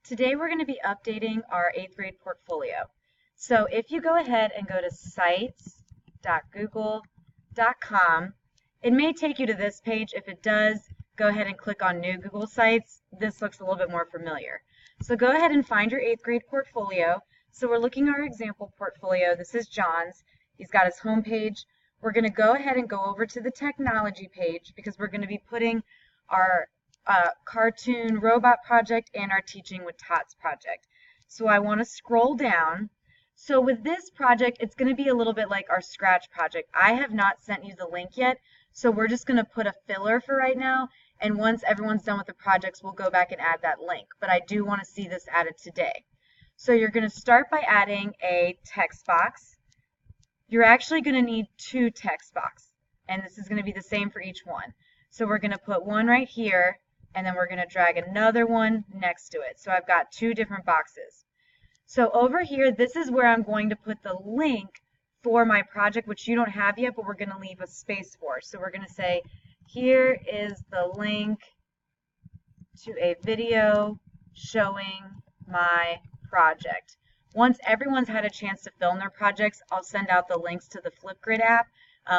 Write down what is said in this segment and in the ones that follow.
Today we're going to be updating our 8th grade portfolio. So if you go ahead and go to sites.google.com, it may take you to this page. If it does, go ahead and click on New Google Sites. This looks a little bit more familiar. So go ahead and find your 8th grade portfolio. So we're looking at our example portfolio. This is John's. He's got his home page. We're going to go ahead and go over to the technology page because we're going to be putting our cartoon robot project and our teaching with tots project. So I want to scroll down. So with this project, it's going to be a little bit like our Scratch project. I have not sent you the link yet, so we're just going to put a filler for right now, and once everyone's done with the projects, we'll go back and add that link. But I do want to see this added today. So you're going to start by adding a text box. You're actually going to need 2 text boxes, and this is going to be the same for each one. So we're going to put one right here, and then we're going to drag another one next to it. So I've got 2 different boxes. So over here, this is where I'm going to put the link for my project, which you don't have yet, but we're going to leave a space for. So we're going to say, here is the link to a video showing my project. Once everyone's had a chance to film their projects, I'll send out the links to the Flipgrid app.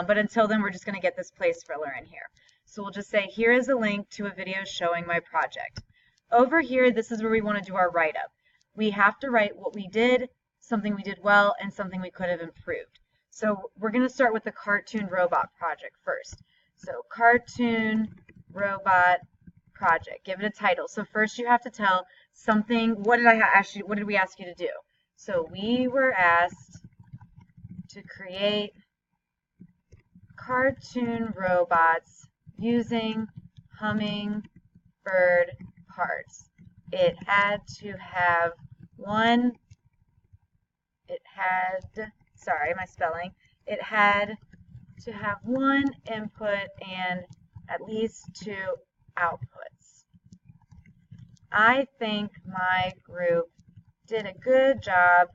But until then, we're just going to get this place filler in here. So we'll just say, here is a link to a video showing my project. Over here, this is where we want to do our write-up. We have to write what we did, something we did well, and something we could have improved. So we're going to start with the cartoon robot project first. So cartoon robot project. Give it a title. So first you have to tell something. What did we ask you to do? So we were asked to create cartoon robots using hummingbird parts. It had to have one, it had to have one input and at least 2 outputs. I think my group did a good job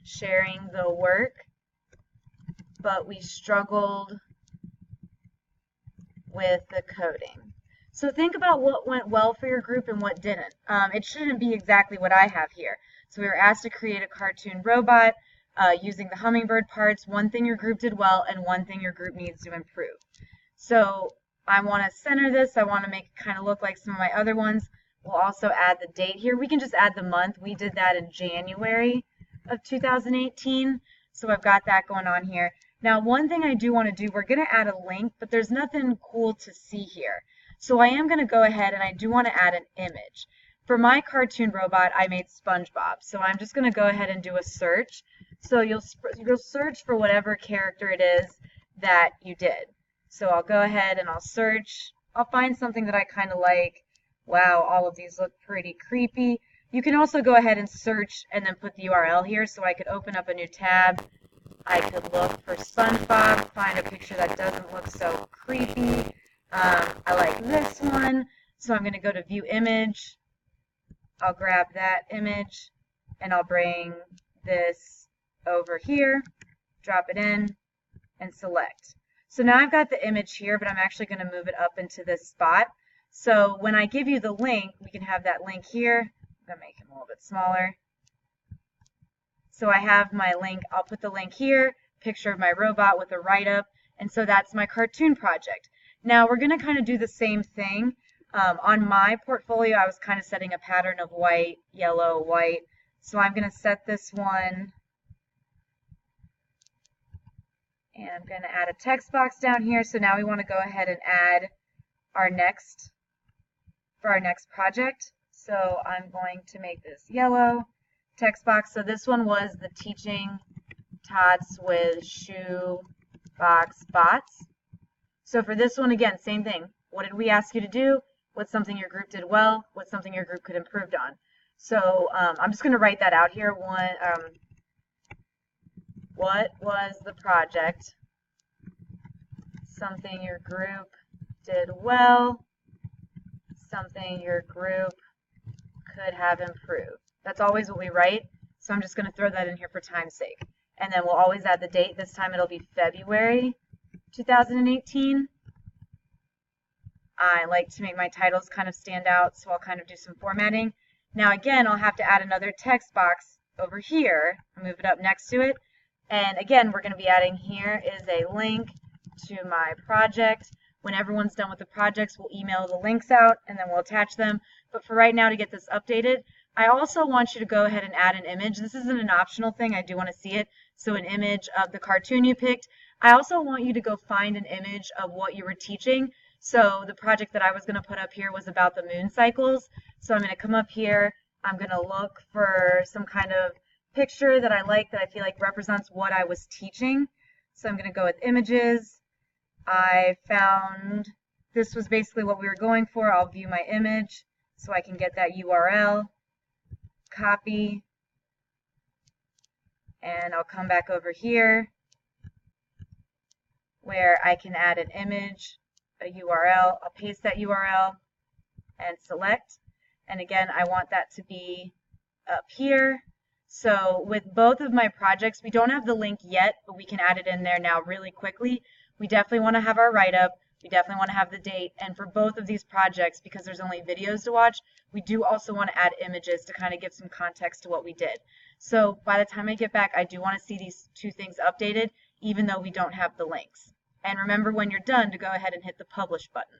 sharing the work, but we struggled with the coding. So think about what went well for your group and what didn't. It shouldn't be exactly what I have here. So we were asked to create a cartoon robot using the hummingbird parts. One thing your group did well and one thing your group needs to improve. So I want to center this. I want to make it kind of look like some of my other ones. We'll also add the date here. We can just add the month. We did that in January of 2018. So I've got that going on here. Now, one thing I do want to do, we're going to add a link, but there's nothing cool to see here. So I am going to go ahead and I do want to add an image. For my cartoon robot, I made SpongeBob. So I'm just going to go ahead and do a search. So you'll search for whatever character it is that you did. So I'll go ahead and I'll search. I'll find something that I kind of like. Wow, all of these look pretty creepy. You can also go ahead and search and then put the URL here. So I could open up a new tab. I could look for SpongeBob, find a picture that doesn't look so creepy. I like this one, so I'm going to go to View Image. I'll grab that image, and I'll bring this over here, drop it in, and select. So now I've got the image here, but I'm actually going to move it up into this spot. So when I give you the link, we can have that link here. I'm going to make it a little bit smaller. So I have my link. I'll put the link here, picture of my robot with a write-up, and so that's my cartoon project. Now we're going to kind of do the same thing. On my portfolio, I was kind of setting a pattern of white, yellow, white. So I'm going to set this one, and I'm going to add a text box down here. So now we want to go ahead and add our next project. So I'm going to make this yellow text box. So this one was the teaching tots with shoe box bots. So for this one, again, same thing. What did we ask you to do? What's something your group did well? What's something your group could improve on? So I'm just going to write that out here. What was the project? Something your group did well. Something your group could have improved. That's always what we write. So I'm just going to throw that in here for time's sake. And then we'll always add the date. This time it'll be February 2018. I like to make my titles kind of stand out, so I'll kind of do some formatting. Now again, I'll have to add another text box over here. I'll move it up next to it. And again, we're going to be adding here is a link to my project. When everyone's done with the projects, we'll email the links out and then we'll attach them. But for right now, to get this updated, I also want you to go ahead and add an image. This isn't an optional thing. I do want to see it. So an image of the cartoon you picked. I also want you to go find an image of what you were teaching. So the project that I was going to put up here was about the moon cycles. So I'm going to come up here. I'm going to look for some kind of picture that I like, that I feel like represents what I was teaching. So I'm going to go with images. I found this was basically what we were going for. I'll view my image so I can get that URL, copy, and I'll come back over here where I can add an image, a URL. I'll paste that URL and select. And again, I want that to be up here. So with both of my projects, we don't have the link yet, but we can add it in there now really quickly. We definitely want to have our write-up. We definitely want to have the date. And for both of these projects, because there's only videos to watch, we do also want to add images to kind of give some context to what we did. So by the time I get back, I do want to see these two things updated, even though we don't have the links. And remember when you're done to go ahead and hit the publish button.